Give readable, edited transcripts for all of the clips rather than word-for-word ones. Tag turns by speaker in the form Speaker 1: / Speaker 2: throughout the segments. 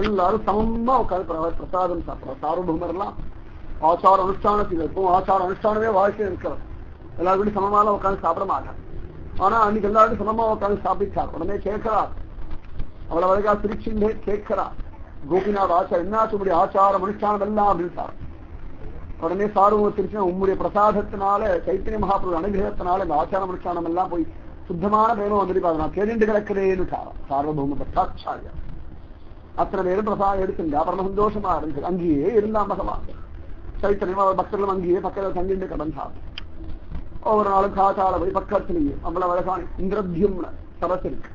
Speaker 1: எல்லாரும் சமமா உட்காந்து பிரசாதம் சாப்பிடுறோம். சார்வபௌமர் எல்லாம் ஆச்சார அனுஷ்டானத்தில் இருக்கும். ஆச்சார அனுஷ்டானமே வாழ்க்கையில் இருக்கிறது. எல்லாருக்கும் சமமால உட்காந்து சாப்பிட மாட்டாங்க. ஆனா அன்னைக்கு எல்லாருக்கும் சமமா உட்காந்து சாப்பிட்டார். உடனே கேட்கிறார், அவளை வழக்கா திருச்சிண்டே கேட்கிறார், கோபிநாத் ஆச்சாரம் என்னாச்சு உங்களுடைய ஆச்சாரம் அனுஷ்டானம் எல்லாம் அப்படின்ட்டார். உடனே சார்வம் திருச்சி உங்களுடைய பிரசாதத்தினால சைத்தன்ய மகாபிரபு அனுகிரகத்தினால இந்த ஆச்சாரம் அனுஷ்டானம் எல்லாம் போய் சுத்தமான பிரேமம் வந்துட்டு நான் கேட்டு கிடக்கிறேன்னு சார்வபௌம பட்டாச்சாரியா அத்தனை பேரும் பிரசாதம் எடுத்துங்க. அப்புறம் சந்தோஷமா இருந்துச்சு. அங்கேயே இருந்தான் பகவான் சைத்தன்யமா பக்தர்களும் அங்கேயே பக்கத்தில் தங்கிட்டு கடந்தார். ஒவ்வொரு நாளும் காத்தால போய் பக்கத்திலேயே நம்மள அழகான இந்திரத்யும்ன சரஸ் இருக்கு.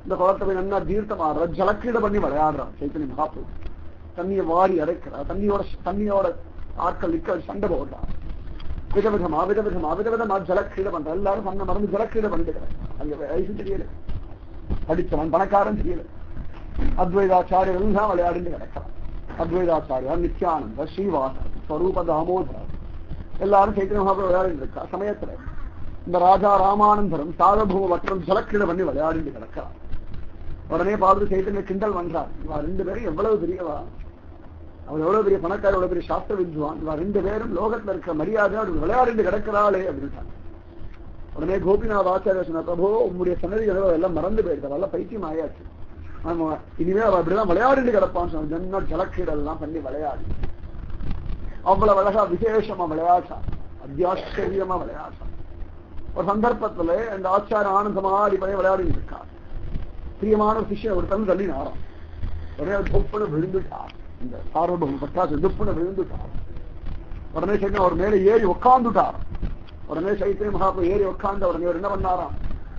Speaker 1: இந்த குளத்தை போய் நல்லா தீர்த்தமாடுற ஜலக்கீட பண்ணி விளையாடுறான் சைத்தன்ய மகாபிரபு. தண்ணியை வாரி அரைக்கிறார். தண்ணியோட ஆட்கள் நிக்க சண்டை போடுறான். விதவிதமா ஜலக்கீட பண்ற. எல்லாரும் பண்ண மறந்து ஜலக்கீட பண்ணிட்டு அங்க வயசு தெரியல, படிச்சவன் பணக்காரன் தெரியல. அத்வைதாச்சாரியர் எல்லாம் விளையாடிட்டு கிடக்கிறான். அத்வைதாச்சாரியா, நித்யானந்த, ஸ்ரீவாசர், ஸ்வரூப தாமோதரர் எல்லாரும் சைத்தன்ய மகாபிரபு விளையாடிட்டு இருக்கா. சமயத்துல இந்த ராஜா ராமானந்தரும் சார்வபௌம மற்றும் ஜலக்கீட பண்ணி விளையாடிட்டு கிடக்கிறான். உடனே பார்த்து சைத்தன்ய கிண்டல் பண்றார். இவா ரெண்டு பேரும் எவ்வளவு பெரியவா, அவர் எவ்வளவு பெரிய பணக்காரர், எவ்வளவு பெரிய சாஸ்திர வித்வான், இவா ரெண்டு பேரும் லோகத்துல இருக்கிற மரியாதை அவர் விளையாடிட்டு கிடக்கிறாளே அப்படின்ட்டாங்க. உடனே கோபிநாத் ஆச்சாரிய சொன்ன, பிரபோ உங்களுடைய சன்னதி எல்லாம் மறந்து போயிருக்காரு, எல்லாம் பைத்தியம் ஆயாச்சு. இனிமே அவ அப்படிதான் விளையாடிட்டு கிடப்பான்னு சொன்ன. ஜன்ன ஜலக்கீடெல்லாம் பண்ணி விளையாடி அவ்வளவு அழகா விசேஷமா விளையாட்டான். அத்தியாச்சரியமா விளையாட்டான். ஒரு சந்தர்ப்பத்துல இந்த ஆச்சார ஆனந்தமாடி பண்ணி விளையாடிட்டு இருக்கார். பிரியமான ஒரு சிஷ்யன் ஒரு தன் தள்ளி நாராம். உடனே தொப்புன்னு விழுந்துட்டார். இந்த சார்வபௌம பட்டாசு தொப்புன்னு விழுந்துட்டார். உடனே சைத்தன்யம் அவர் மேலே ஏறி உட்கார்ந்துட்டார். உடனே சைத்தன்ய மகாபிரபு ஏறி உட்கார்ந்து உடனே அவர் என்ன பண்ணாராம்,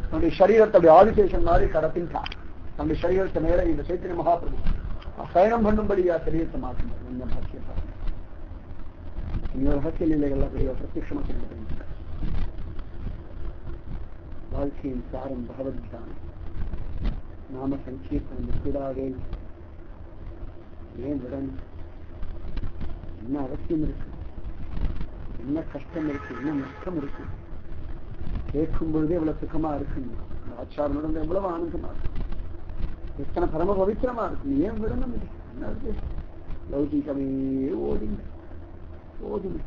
Speaker 1: தன்னுடைய சரீரத்தை அப்படி ஆதிசேஷன் மாதிரி கடத்தின்ட்டார். தன்னுடைய சரீரத்தை மேலே இந்த சைத்தன்ய மகாபிரபு சயனம் பண்ணும்படியா சரீரத்தை மாற்றினார். இந்த பாக்கியத்தை இன்னொரு ரகசிய நிலைகள்லாம் பெரிய பிரத்யட்சமா சொல்லிட்டு வாழ்க்கையின் சாரம் பகவத்தான் நாம சங்கீர்த்தனம் கூடாதே. ஏன் விடணும்? என்ன அவசியம் இருக்கு, என்ன கஷ்டம் இருக்கு, என்ன நஷ்டம் இருக்கு? கேட்கும் பொழுதே எவ்வளவு சுகமா இருக்கு. ஆச்சாரம் நடந்த எவ்வளவு ஆனந்தமா இருக்கு, எத்தனை பரம பவித்திரமா இருக்கு. ஏன் விடணும்? என்ன இருக்கு? லௌகிகமே ஓடிங்க ஓடுங்க.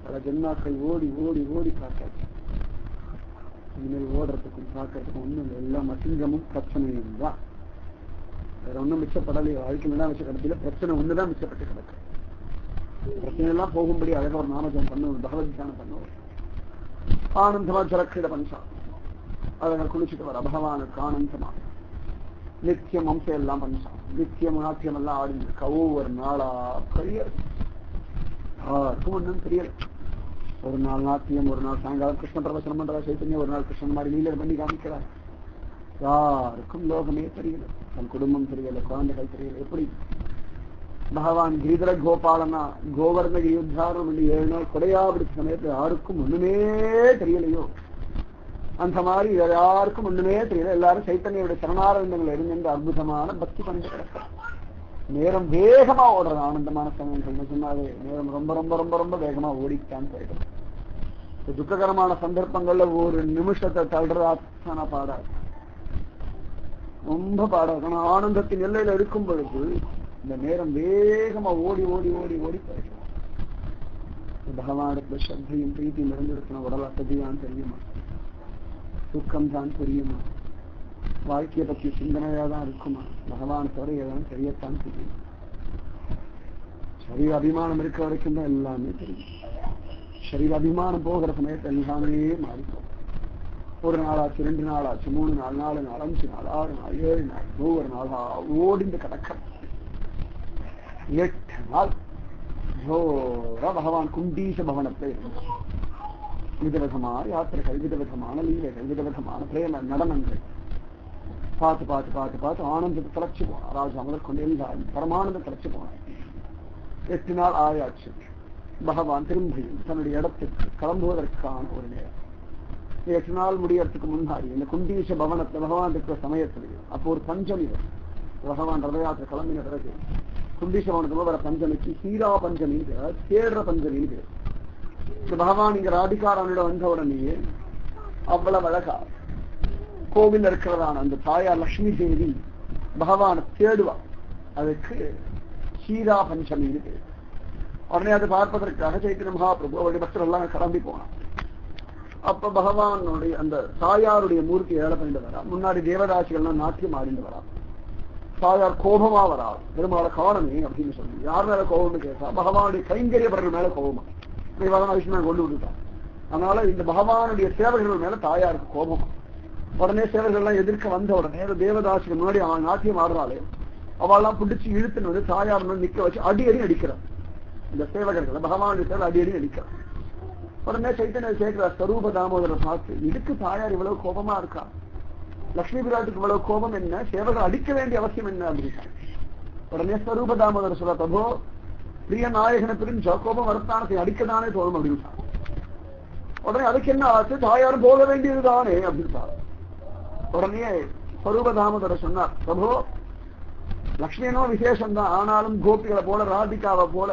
Speaker 1: பல ஜென்மாக்கள் ஓடி ஓடி ஓடி பார்த்தாச்சு. இனிமேல் ஓடுறதுக்கும் பார்க்கறதுக்கும் ஒண்ணும் இல்லை. எல்லாம் அசிங்கமும் பிரச்சனையும் தான். வேற ஒன்றும் மிச்சப்படலையோ. வாழ்க்கையில தான் மிச்ச கிடத்தில பிரச்சனை ஒண்ணுதான் மிச்சப்பட்டு கிடக்கு. பிரச்சனை எல்லாம் போகும்படி அழகா ஒரு நாமஜம் பண்ணுவோம், பகவத்கானம் பண்ணுவோம். ஆனந்தமா ஜலக்கீட பஞ்சா அழகா குளிச்சுட்டு வர பகவானுக்கு ஆனந்தமா நித்தியம் அம்சம் எல்லாம் பஞ்சா நித்தியம் நாட்டியம் எல்லாம் ஆடிஞ்சிருக்கா. ஒவ்வொரு நாளா பெரிய யாருக்கும் ஒன்றும் தெரியல. ஒரு நாள் நாட்டியம், ஒரு நாள் சாயங்காலம் கிருஷ்ண பிரவச்சனம் பண்றா சைத்தன்யம், ஒரு நாள் கிருஷ்ணன் மாதிரி லீலர் பண்ணி காமிக்கிறார். யாருக்கும் லோகமே தெரியல, தன் குடும்பம் தெரியல, குழந்தைகள் தெரியல. எப்படி பகவான் கிரிதர கோபாலனா கோவர்ணகிரி உத்தாரணம் பண்ணி 7 நாள் கொடையா பிடிச்ச சமயத்துல யாருக்கும் ஒண்ணுமே தெரியலையோ அந்த மாதிரி யாருக்கும் ஒண்ணுமே தெரியல. எல்லாரும் சைத்தன்யோட சரணாரந்தங்கள் இருந்த அற்புதமான பக்தி பண்ணி கிடக்கிறார். நேரம் வேகமா ஓடுறது. ஆனந்தமான சமயங்கள் சொன்னாவே நேரம் ரொம்ப ரொம்ப ரொம்ப ரொம்ப வேகமா ஓடித்தான் போயிடும். துக்ககரமான சந்தர்ப்பங்கள்ல ஒரு நிமிஷத்தை தள்ளுறதா பாடாது, ரொம்ப பாடாது. ஆனா ஆனந்தத்தின் எல்லையில இருக்கும் பொழுது இந்த நேரம் வேகமா ஓடி ஓடி ஓடி ஓடி போயிடும். பகவானுக்கு ஸ்ரத்தையும் பிரீத்தியும் இருந்திருக்கணும். உடல் அசதியான்னு தெரியுமா, துக்கம் தான் தெரியுமா, வாழ்க்கையை பற்றி சிந்தனையா தான் இருக்குமா, பகவான் தவிர ஏதாவது தெரியத்தான் தெரியும். சரீர அபிமானம் இருக்கிற வரைக்கும் தான் எல்லாமே தெரியும். சரீர அபிமானம் போகிற சமயத்தை எல்லாமே மாறிப்போம். ஒரு நாளாச்சு, 2 நாளாச்சு, 3 நாள், 4 நாள், 5 நாள், 6 நாள், 7 நாள், ஒவ்வொரு நாளா ஓடிந்து கிடக்க 8 நாள் ஜோரா பகவான் குண்டீச பவனத்தை விதவிதமான யாத்திரைகள், விதவிதமான லீலைகள், விதவிதமான பிரேம நடனங்கள் பார்த்து பார்த்து பார்த்து பார்த்து ஆனந்தத்தை தலைச்சு போனான். ராஜா முதல் கொண்டு எல்லாரும் பரமானந்த தலைச்சு போனான். 8 நாள் ஆயாச்சு. பகவான் திரும்பியும் தன்னுடைய இடத்துக்கு கிளம்புவதற்கான ஒரு நேரம். 8 நாள் முடியறதுக்கு முன்னாடி இந்த குண்டீச பவனத்தை பகவான் இருக்கிற சமயத்திலேயே அப்போ ஒரு பஞ்சமி வரும். பகவான் ரதயாத்திரை கிளம்பின பிறகு குண்டீச பவனத்துல வர பஞ்சமிக்கு ஹீரா பஞ்சமி தேடுற பஞ்சமின்னு பேர். இந்த பகவான் இங்க ராதிகாரானிட வந்த உடனேயே அவ்வளவு அழகா கோவில் இருக்கிறதான அந்த தாயார் லட்சுமி தேவி பகவானை தேடுவா. அதுக்கு சீரா பஞ்சமின்னு பேர். உடனே அதை பார்ப்பதற்காக சைத்தன்ய மகாபிரபு அவருடைய பக்தர் எல்லாம் கிளம்பி போனான். அப்ப பகவானுடைய அந்த தாயாருடைய மூர்த்தி ஏழை பண்ணிட்டு வரா. முன்னாடி தேவதாசிகள்லாம் நாட்டியம் ஆடிட்டு வரா. தாயார் கோபமா வரா. பெருமாளை காணமே அப்படின்னு சொல்லி யார் மேல கோபம்னு கேட்டா பகவானுடைய கைங்கரியவர்கள் மேல கோபமா. விஷ்ணு கொண்டு விட்டுட்டான். அதனால இந்த பகவானுடைய சேவகர்கள் மேல தாயாருக்கு கோபமா. உடனே சேவகர்கள்லாம் எதிர்க்க வந்த உடனே தேவதாசிகள் முன்னாடி நாட்டியம் ஆடுறாளே அவெல்லாம் பிடிச்சி இழுத்துன்னு வந்து தாயார் நிக்க வச்சு அடி அடிக்கிறான். இந்த சேவகர்களை பகவானுடைய சேவல் அடி அடிக்கிறான். உடனே சைத்தன்ய கேட்கிறார் ஸ்வரூப தாமோதரை பார்த்து, இதுக்கு தாயார் இவ்வளவு கோபமா இருக்கா? லட்சுமி பிராட்டுக்கு இவ்வளவு கோபம் என்ன? சேவகர் அடிக்க வேண்டிய அவசியம் என்ன அப்படின்னா உடனே ஸ்வரூப தாமோதர் சொல்ல, பிரபோ பிரிய நாயகனை பிரிஞ்சா கோபம் வரத்தானத்தை அடிக்கதானே தோணும் அப்படின்னு. உடனே அதுக்கு என்ன ஆச்சு? தாயாரும் போக வேண்டியதுதானே அப்படின்னு. உடனே ஸ்வரூப தாமோதர சொன்னார், பிரபோ லக்ஷ்மியனோ விசேஷம்தான், ஆனாலும் கோபிகளை போல ராதிகாவை போல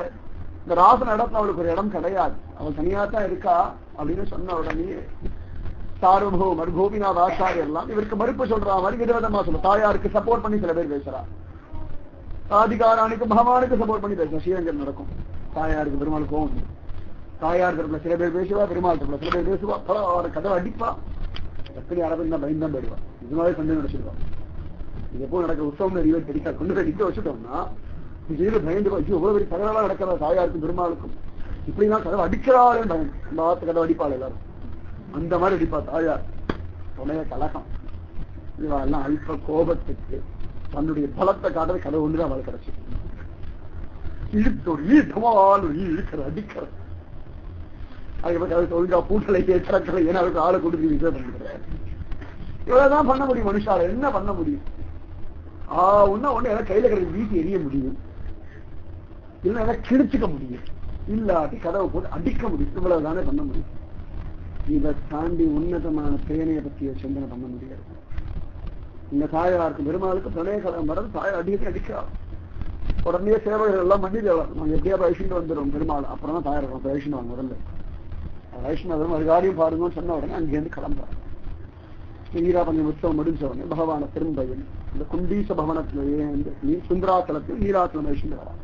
Speaker 1: இந்த ராசன இடத்துல அவளுக்கு ஒரு இடம் கிடையாது, அவள் தனியாத்தான் இருக்கா அப்படின்னு சொன்ன உடனே சார்வபௌமர் கோபிநாத் ஆச்சாரியர் எல்லாம் இவருக்கு மறுப்பு சொல்ற மாதிரி விதவிதமா சொல்ல. தாயாருக்கு சப்போர்ட் பண்ணி சில பேர் பேசுறா, ராதிகாராணிக்கு பகவானுக்கு சப்போர்ட் பண்ணி பேசுறா. ஸ்ரீரங்கம் நடக்கும். தாயாருக்கு பெருமாள் கோவம். தாயார் தரப்புல சில பேர் பேசுவா, பெருமாள் தரப்புல சில பேர் பேசுவா. பல அவரை கதவை அடிப்பா. எத்தனை அரபின் தான் பயந்தான் போயிடுவா. இது மாதிரி சண்டை நடச்சிருவா. இது எப்போ நடக்கிற உற்சவம் நிறைய தெரியா கொண்டு போய் நிக்க வச்சுட்டோம்னா இது பயந்து இவ்வளவு பெரிய தகவலாம் நடக்கிறதா தாயாருக்கும் பெருமாளுக்கும் இப்படிலாம் கதவை அடிக்கிறாளே பயம். அந்த வார்த்தை கதவை அடிப்பாள் எல்லாரும். அந்த மாதிரி அடிப்பா தாயார். உடைய கலகம். இவெல்லாம் அல்ப கோபத்துக்கு தன்னுடைய பலத்தை காட்டுற கதவை ஒன்றுதான் அவள் கிடைச்சி இழுத்தோடு ஈட்டமால் இழுக்கிற அடிக்கிற. அதுக்கப்புறம் ஒழுங்கா பூட்டலை திறக்கலை ஏன்னா அவருக்கு ஆளை கொடுத்து விஜயம் பண்ணிக்கிறார். இவ்வளவுதான் பண்ண முடியும் மனுஷால. என்ன பண்ண முடியும்? ஒண்ணு எல்லாம் கையில கிடையாது வீட்டு எரிய முடியும், இல்ல கிழிச்சுக்க முடியும், இல்லாட்டி கதவை போட்டு அடிக்க முடியும். இவ்வளவுதானே பண்ண முடியும். இதை தாண்டி உன்னதமான பேனையை பற்றிய சிந்தனை பண்ண முடியாது. இந்த தாயாருக்கு பெருமாளுக்கு பிரணய கதம் வர்றது தாயார் அடிக்கிறார். உடனே சேவகர்கள் எல்லாம் மன்னிதேவம் நாங்க எப்படியா வைஷ்ணு வந்துடும் பெருமாள். அப்புறம் தான் தாயார் வைஷ்ணவாங்க முதல்ல வைஷ்ணவரும் ஒரு காரியம் பாருங்கன்னு சொன்ன உடனே அங்கேருந்து கிளம்புறாங்க. நீராபஞ்சம் உற்சவம் முடிஞ்ச உடனே பகவான திரும்பையில் இந்த குண்டீச பவனத்திலேயே சுந்தராச்சலத்தில் நீராச்சலம் வைஷ்ணு வரா.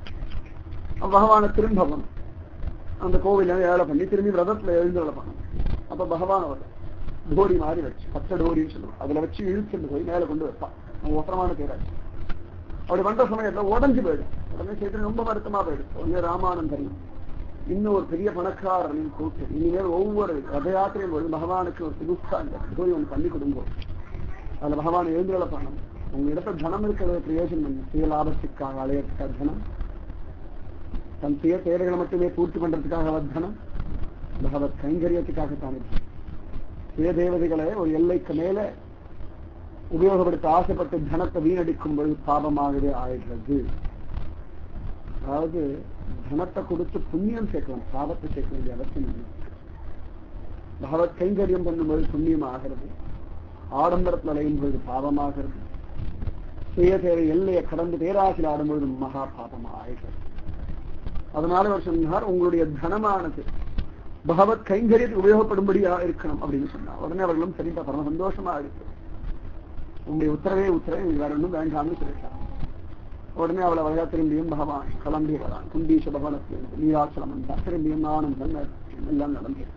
Speaker 1: பகவான திரும்பவன் அந்த கோவில ஏழை பண்ணி திரும்பி ரதத்துல எழுந்துள்ள பண்ணணும். அப்ப பகவான் அவர் டோரி மாதிரி வச்சு பச்சை டோரின்னு சொல்லுவான், அதுல வச்சு இழுத்துட்டு போய் மேல கொண்டு வைப்பான். ஒசரமான பேராச்சு. அப்படி பண்ற சமயத்துல உடஞ்சு போயிடும். உடனே சேர்த்து ரொம்ப வருத்தமா போயிடும். உடனே ராமானந்தன் இன்னும் ஒரு பெரிய பணக்காரனையும் கூட்டு இனிமேல் ஒவ்வொரு ரத யாத்திரையும் போது பகவானுக்கு ஒரு புதுசா இந்த டோரி ஒன்று பண்ணி கொடுங்கோம். அதுல பகவான் எழுந்துள்ள பண்ணணும். உங்க இடத்துல தனம் இருக்கிறத பிரயோஜனம் பண்ணு. சுய லாபத்துக்காக அலையறதுக்காக தனம், தன் சுய தேவைகளை மட்டுமே பூர்த்தி பண்றதுக்காக தனம், பகவத் கைங்கரியத்துக்காகத்தானே. சுய தேவதைகளை ஒரு எல்லைக்கு மேல உபயோகப்படுத்த ஆசைப்பட்டு தனத்தை வீணடிக்கும் பொழுது பாபமாகவே ஆயிடுறது. அதாவது தனத்தை கொடுத்து புண்ணியம் சேர்க்கலாம், பாவத்தை சேர்க்க வேண்டிய அவசியம் இல்லை. பகவத் கைங்கரியம் பண்ணும்போது புண்ணியம் ஆகிறது, ஆடம்பரத்தில் அலையும் பொழுது பாவமாகிறது, சுய தேவை எல்லையை கடந்து பேராசில் ஆடும்பொழுது மகா பாபமா ஆகிறது. அதனால அவர் சொன்னார், உங்களுடைய தனமானது பகவத் கைங்கரியத்துக்கு உபயோகப்படும்படியா இருக்கணும் அப்படின்னு சொன்னார். உடனே அவர்களும் சரிப்பா பரம சந்தோஷமா இருக்கு, உங்களுடைய உத்தரவே வேற ஒன்றும் வேண்டாம்னு சொல்லிட்டார். உடனே அவளை வகையா திரும்பியும் பகவான் கிளம்பி வரான். குண்டீச பகவனத்திலிருந்து நீராச்சலம் வந்தார். திரும்பியும் ஆனந்தம் எல்லாம் நடந்தது.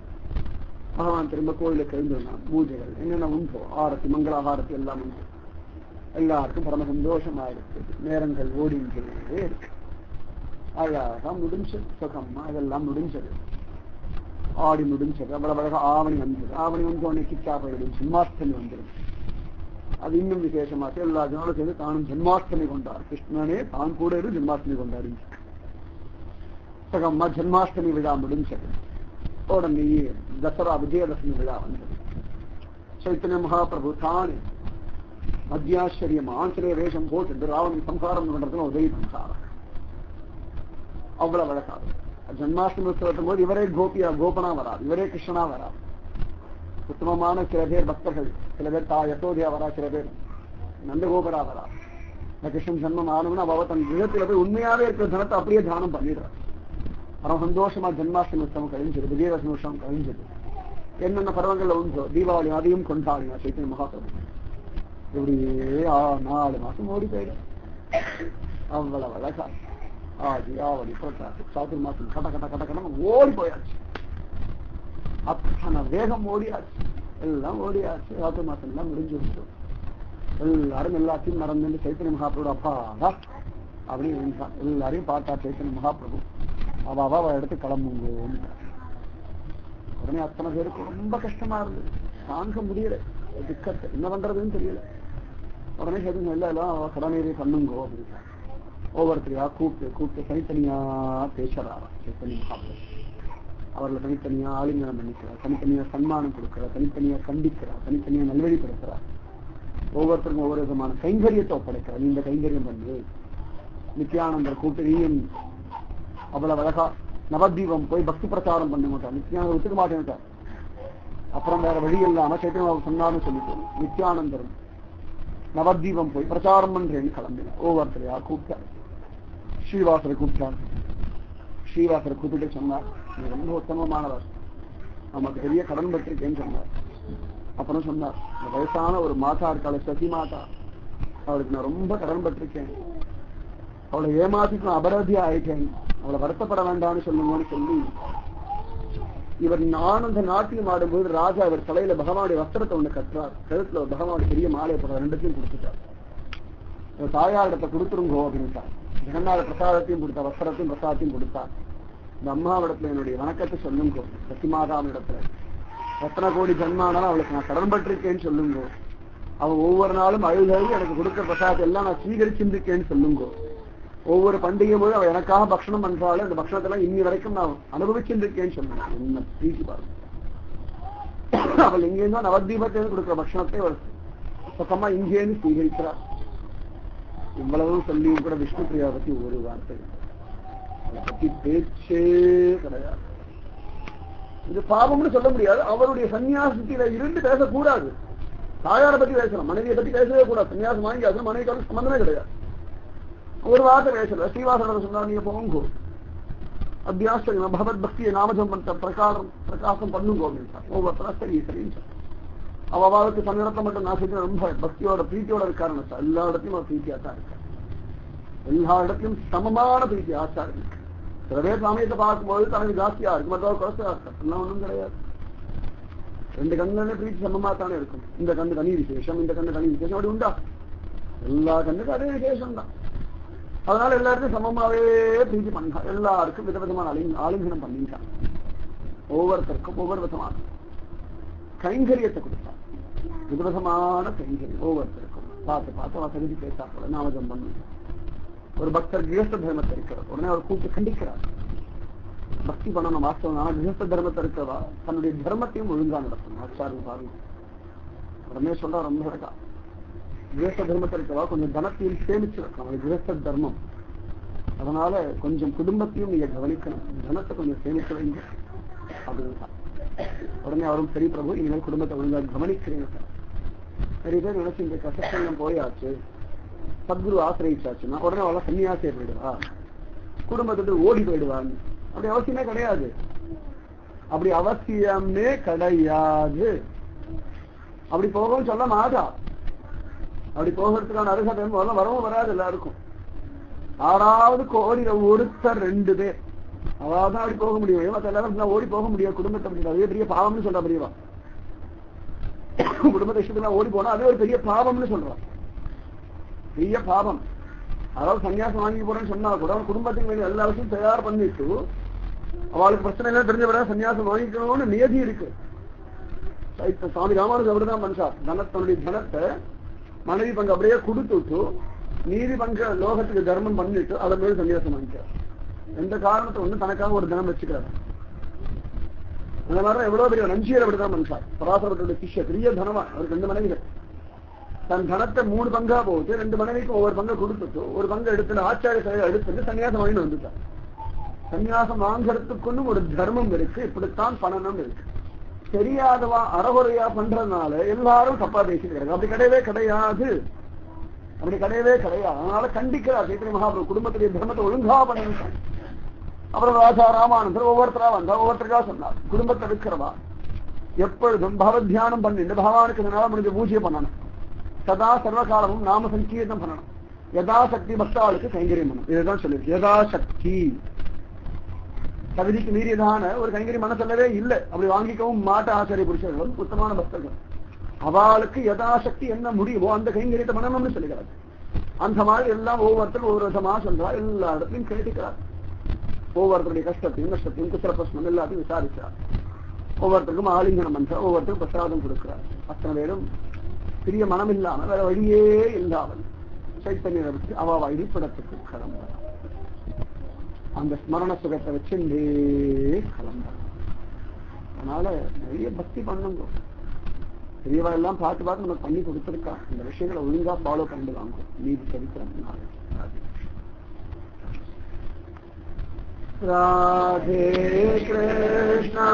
Speaker 1: பகவான் திரும்ப கோயிலுக்கு எழுந்துள்ளான். பூஜைகள் என்னென்ன உண்டோ ஆரத்தி மங்களாகாரத்தி எல்லாம் உண்டு. எல்லாருக்கும் பரம சந்தோஷமா இருக்கு. நேரங்கள் ஓடிஞ்சே இருக்கு. அழகா முடிஞ்சது. சுகம்மா இதெல்லாம் முடிஞ்சது. ஆடி முடிஞ்சது. அவ்வளவு அழகா ஆவணி வந்தது. ஆவணி வந்து உடனே கிச்சா போயிடும். ஜென்மாஷ்டமி வந்துடும். அது இன்னும் விசேஷமாக எல்லா ஜனங்களும் சேர்ந்து தானும் ஜென்மாஷ்டமி கொண்டார். கிருஷ்ணனே தான் கூட இருந்து ஜென்மாஷ்டமி கொண்டாரு. சுகம்மா ஜென்மாஷ்டமி விழா முடிஞ்சது. உடனே தசரா விஜயதசமி விழா வந்தது. சைத்தன்ய மகாபிரபு தானே மத்தியாச்சரியம் ஆஞ்சநேய வேஷம் போட்டு ராவணன் சம்ஹாரம் பண்றதுன்னு உதவி சம்சாரம் அவ்வளவு வழக்காது. ஜென்மாஷ்டமி உற்சவத்தும் போது இவரே கோபனா வராது, இவரே கிருஷ்ணனா வராது. உத்தமமான சில பேர் பக்தர்கள், சில பேர் யசோதையா வரா, சில பேர் நந்தகோபரா வரா. கிருஷ்ணன் ஜன்மம் ஆனவனா அவ தன் விதத்துல போய் உண்மையாவே இருக்கிற தனத்தை அப்படியே தானம் பண்ணிடுறார். பரம சந்தோஷமா ஜென்மாஷ்டமி உற்சவம் கழிஞ்சது, விஜயதசமி உற்சவம் கழிஞ்சது. என்னென்ன பருவங்கள்ல உண்டோ தீபாவளி அதையும் கொண்டாடினா சைத்தன்ய மகாபிரபு. இப்படியே 4 மாசம் ஓடி போயிடும். அவ்வளவு அழகா ஆதி ஆவடி புரட்டாசி சாதுர்மாசம் கட கட கட கடன் ஓடி போயாச்சு. அத்தனை வேகம் ஓடியாச்சு, எல்லாம் ஓடியாச்சு. சாதுர்மாசம் எல்லாம் முடிஞ்சிருச்சு. எல்லாரும் எல்லாத்தையும் மறந்து சைத்தன்ய மகாபிரபு அப்பாடா அப்படின்னு நினைச்சான். எல்லாரையும் பார்த்தா சைத்தன்ய மகாபிரபு அவ எடுத்து கிளம்புங்க. உடனே அத்தனை பேருக்கு ரொம்ப கஷ்டமா இருந்தது, தாங்க முடியல, திக்கத்தை என்ன பண்றதுன்னு தெரியல. உடனே சைத்தன்யம் எல்லாம் கடனேறி பண்ணுங்கோ அப்படின்னு ஒவ்வொருத்தரையா கூப்பிட்டு தனித்தனியா பேசுறாராம் சைத்தன்ய மகாபிரபு. அவர்களை தனித்தனியா ஆலிங்கனம் பண்ணிக்கிறார், தனித்தனியா சன்மானம் கொடுக்கிறார், தனித்தனியா கண்டிக்கிறார், தனித்தனியா நல்வழிப்படுத்துறார். ஒவ்வொருத்தருக்கும் ஒவ்வொரு விதமான கைங்கரியத்தை ஒப்படைக்கிறார். இந்த கைங்கரியம் பண்ணு. நித்யானந்தர் கூட்டணியும் அவ்வளவு அழகா நவதீபம் போய் பக்தி பிரச்சாரம் பண்ண மாட்டார். நித்யானந்தர் ஒத்துக்க மாட்டேன்ட்டார். அப்புறம் வேற வழி இல்லாம சைத்தன்ய சொன்னான்னு சொல்லிட்டு நித்யானந்தரும் நவதீபம் போய் பிரச்சாரம் பண்றேன்னு கிளம்பினார். ஒவ்வொருத்தரையா கூப்பிட்டார். ஸ்ரீவாசரை கூப்பிட்டார். ஸ்ரீவாசரை கூப்பிட்டு சொன்னார், நீ ரொம்ப உத்தமமானவர், நமக்கு பெரிய கடன் பட்டிருக்கேன்னு சொன்னார். அப்புறம் சொன்னார், இந்த வயசான ஒரு மாதா இருக்காள சசி மாதா, அவளுக்கு நான் ரொம்ப கடன் பட்டிருக்கேன், அவளை ஏமாத்திட்டு நான் அபராதியா ஆயிட்டேன், அவளை வருத்தப்பட வேண்டாம்னு சொல்லுங்கன்னு சொல்லி இவர் ஆனந்த நாட்டியம் ஆடும்போது ராஜா இவர் தலையில பகவானுடைய வஸ்திரத்தை ஒண்ணு கட்டுறார். கழுத்துல ஒரு பகவானுடைய பெரிய மாலையை போடுற, ரெண்டுத்தையும் கொடுத்துட்டார். தாயாரிடத்தை கொடுத்துருங்கோ அப்படின்ட்டார். ஜெகநாத பிரசாதத்தையும் கொடுத்தா, வஸ்திரத்தையும் பிரசாதத்தையும் கொடுத்தார். இந்த அம்மாவிடத்துல என்னுடைய வணக்கத்தை சொல்லுங்கோ, சசிமாதாவின் இடத்துல எத்தனை கோடி ஜன்மானாலும் அவளுக்கு நான் கடன் பட்டிருக்கேன்னு சொல்லுங்கோ, அவன் ஒவ்வொரு நாளும் அழுதழுது எனக்கு கொடுக்கிற பிரசாதத்தை எல்லாம் நான் ஸ்வீகரிச்சிருக்கேன்னு சொல்லுங்கோ, ஒவ்வொரு பண்டிகை போது அவள் எனக்காக பக்ஷணம் பண்றாள், அந்த பக்ஷணத்தெல்லாம் இன்னி வரைக்கும் நான் அனுபவிச்சிருக்கேன்னு சொல்லுங்க. என்ன பிரீத்தி பாருங்க. அவள் இங்கேருந்து நவதீபத்திலிருந்து கொடுக்கிற பக்ஷணத்தை அவள் பக்கமா இங்கேருந்து ஸ்வீகரிக்கிறார். இவ்வளவு சொல்லியும் கூட விஷ்ணு பிரியா பத்தி ஒரு வார்த்தை, அதை பத்தி பேச்சே கிடையாது. இது பாவம்னு சொல்ல முடியாது. அவருடைய சன்னியாசத்தில இருந்து பேசக்கூடாது. தாயாரை பத்தி பேசலாம், மனைவியை பத்தி பேசவே கூடாது. சன்னியாசம் வாங்கி மனைவிக்கான சம்பந்தமே கிடையாது. ஒரு வார்த்தை பேசல. ஸ்ரீவாசன சொன்னா, நீங்க போங்கோ, அபியாசம் பகவத் பக்தியை நாமஜம் பண்ண பிரகாசம் பண்ணுங்கோ அப்படின்னு. ஒவ்வொருத்தரா சரி சரின்னு அவளுக்கு சன்னிடத்தை மட்டும் நான் சொல்ல ரொம்ப பக்தியோட பிரீத்தியோட இருக்காருன்னு. எல்லா இடத்தையும் அவர் பிரீத்தியா தான் இருக்காரு. எல்லா இடத்திலும் சமமான பிரீத்தி ஆச்சாரம் இருக்கு. சில பேர் சமயத்தை பார்க்கும்போது தனக்கு ஜாஸ்தியா இருக்கு, மற்றவர் குறைச்சா இருக்கு. எல்லாம் ஒன்றும் கிடையாது. ரெண்டு கண்ணுல பிரீத்தி சமமா தானே இருக்கும். இந்த கண்ணு தனி விசேஷம், இந்த கண்ணு தனி விசேஷம், அப்படி உண்டா? எல்லா கண்ணுக்கும் அதே விசேஷம் தான். அதனால எல்லாருக்கும் சமமாவே பிரீத்தி பண்ணா, எல்லாருக்கும் விதவிதமான ஆலிங்கனம் பண்ணிட்டான். ஒவ்வொருத்தருக்கும் ஒவ்வொரு விதமான கைங்கரியத்தை கொடுத்தான். விதவிதமான கைங்கரியம் ஒவ்வொருத்தருக்கும் பார்த்து பார்த்து வசதி பேசா போல நாமஜம் பண்ணு. ஒரு பக்தர் கிரகஸ்த தர்மத்தை இருக்கிறார், உடனே அவர் கூப்பிட்டு கண்டிக்கிறார். பக்தி பண்ணணும் வாஸ்தவம், ஆனா கிரகஸ்த தர்மத்தை இருக்கிறதா தன்னுடைய தர்மத்தையும் ஒழுங்கா நடத்தணும். ஆச்சாரம் பாருங்க. உடனே சொல்ற ரொம்ப இருக்கா, கிரகஸ்த தர்மத்தை இருக்கிறதா கொஞ்சம் தனத்தையும் சேமிச்சு வைக்கணும், அது கிரகஸ்த தர்மம். அதனால கொஞ்சம் குடும்பத்தையும் நீங்க கவனிக்கணும், தனத்தை கொஞ்சம் சேமிக்க வைங்க அப்படின்னு. உடனே அவரும் சரி பிரபு, இனிமேல் குடும்பத்தை ஒழுங்காக கவனிக்கிறீங்க. நிறைய பேர் நினைச்சு இந்த கஷ்டம் போயாச்சு, சத்குரு ஆசிரியிச்சாச்சுன்னா உடனே அவளை சன்னியாசியை போயிடுவா, குடும்பத்துக்கு ஓடி போயிடுவான்னு. அப்படி அவசியமே கிடையாது. அப்படி அவசியமே கிடையாது. அப்படி போகவும் சொல்ல மாட்டா. அப்படி போகிறதுக்கான அருகதை வரவும் வராது எல்லாருக்கும். 6வது கோடியில ஒருத்தர் 2 பேர் அதான் அப்படி போக முடியும். மற்ற எல்லாரும் ஓடி போக முடியாது குடும்பத்தை. அப்படி அதே பெரிய பாவம்னு சொல்ற பெரியவா. குடும்பத்தை இஷ்டத்துக்கு ஓடி போனா அதே ஒரு பெரிய பாவம்னு சொல்றான். பெரிய பாவம். அதாவது சன்னியாசம் வாங்கி போறேன்னு சொன்னா கூட குடும்பத்துக்கு வேண்டிய எல்லா விஷயம் தயார் பண்ணிட்டு அவளுக்கு பிரச்சனை எல்லாம் தெரிஞ்ச விட சன்னியாசம் வாங்கிக்கணும்னு நியதி இருக்கு. சுவாமி ராமானுஜர் அப்படிதான் மனுஷார். தனத்தனுடைய தனத்தை மனைவி பங்கு அப்படியே கொடுத்துட்டு நீதி பங்க லோகத்துக்கு தர்மம் பண்ணிட்டு அதை மேல சன்னியாசம் வாங்கிக்கிறார். எந்த காரணத்தை ஒண்ணு தனக்காக ஒரு தனம் வச்சுக்கிறார். அந்த மாதிரி எவ்வளவு பெரிய நஞ்சியர் அப்படிதான் மனுஷார். பராசரத்துடைய சிஷ்ய பெரிய தனமா, அவருக்கு 2 மனைவிகள். தன் தனத்தை 3 பங்கா போட்டு 2 மனைவிக்கும் ஒவ்வொரு பங்கை கொடுத்துட்டு ஒரு பங்கு எடுத்து ஆச்சாரிய சேவை எடுத்துட்டு சன்னியாசம் வாங்கிட்டு வந்துட்டார். சன்னியாசம் வாங்கறதுக்குன்னு ஒரு தர்மம் இருக்கு, இப்படித்தான் பண்ணணும் இருக்கு. தெரியாதவா அறகுறையா பண்றதுனால எல்லாரும் தப்பா பேசிக்கிறாங்க. அப்படி கிடையவே கிடையாது. அப்படி கிடையவே கிடையாது. அதனால கண்டிக்கிறார் சைத்தன்ய மகாபிரபு, குடும்பத்துடைய தர்மத்தை ஒழுங்கா பண்ணணும். அப்புறம் ராஜா ராமானந்தர் ஒவ்வொருத்தரா வந்தா ஒவ்வொருத்தருக்கா சொன்னார், குடும்பத்தை இருக்கிறவா எப்பொழுதும் பகவத் தியானம் பண்ணிட்டு பகவானுக்கு இதனால முடிஞ்ச பூஜையை பண்ணணும். சதா சர்வகாலமும் நாம சங்கீர்த்தம் பண்ணணும். யதாசக்தி பக்தாளுக்கு கைங்கரியம் பண்ணும். இதுதான் சொல்லியிருக்கு. யதாசக்தி தகுதிக்கு மீறியதான ஒரு கைங்கரியம் பண்ண சொல்லவே இல்லை. அப்படி வாங்கிக்கவும் மாட்ட ஆச்சாரிய புருஷர்கள் உத்தமான பக்தர்கள். அவளுக்கு யதாசக்தி என்ன முடியுமோ அந்த கைங்கரியத்தை பண்ணணும்னு சொல்லுகிறார். அந்த மாதிரி எல்லாம் ஒவ்வொருத்தரும் ஒவ்வொரு விதமா சொல்றா. எல்லா இடத்துலையும் கேட்டுக்கிறார். ஒவ்வொருத்தருடைய கஷ்டத்தையும் நஷ்டத்தையும் குசல பிரச்சனம் எல்லாத்தையும் விசாரிக்கிறார். ஒவ்வொருத்தருக்கும் ஆலிங்கனம் பண்றார். ஒவ்வொருத்தருக்கும் பிரசாதம் கொடுக்கிறார். அத்தனை பேரும் பெரிய மனம் இல்லாம வேற வழியே இல்லாமல் சைத்தன்யம் விட்டு அவ இருப்பிடத்துக்கு கிளம்புறார். அந்த ஸ்மரண சுகத்தை வச்சுட்டே கிளம்புறார். அதனால நிறைய பக்தி பண்ணுங்க. பெரியவா எல்லாம் பார்த்து பார்த்து நமக்கு பண்ணி கொடுத்துருக்கா. இந்த விஷயங்களை ஒழுங்கா ஃபாலோ பண்ணிட்டு வாங்க. நீதி சரித்திரம் ராதே கிருஷ்ணா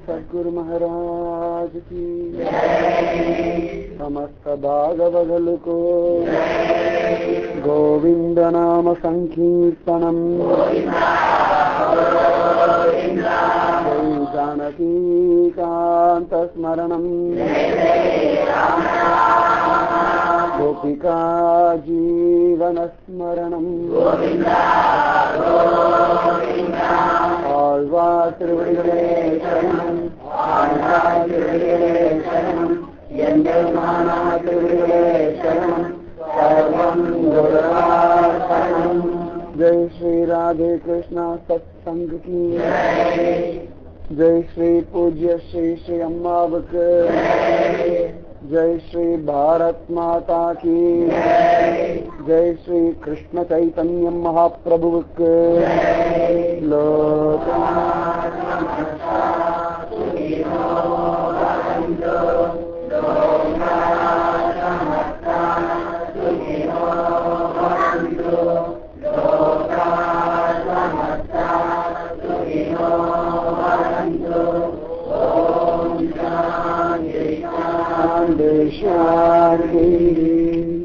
Speaker 1: सद्गुरु महाराज की समस्त भागवदल को गोविंद नाम संकीर्तनम जानकीकान्तस्मरणम् गोपिका जीवनस्मरणम् ஆழ்வார் திருவடிகளே சரணம் ஆழ்வார் திருவடிகளே சரணம் எங்கள் மானா திருவடிகளே சரணம் சர்வம் குருவார்ப்பணம் जय श्री राधे कृष्णा सत्संग की जय श्री पूज्य श्री श्री अम्मावक जय श्री भारत माता की जय श्री कृष्ण चैतन्य महाप्रभुक शांति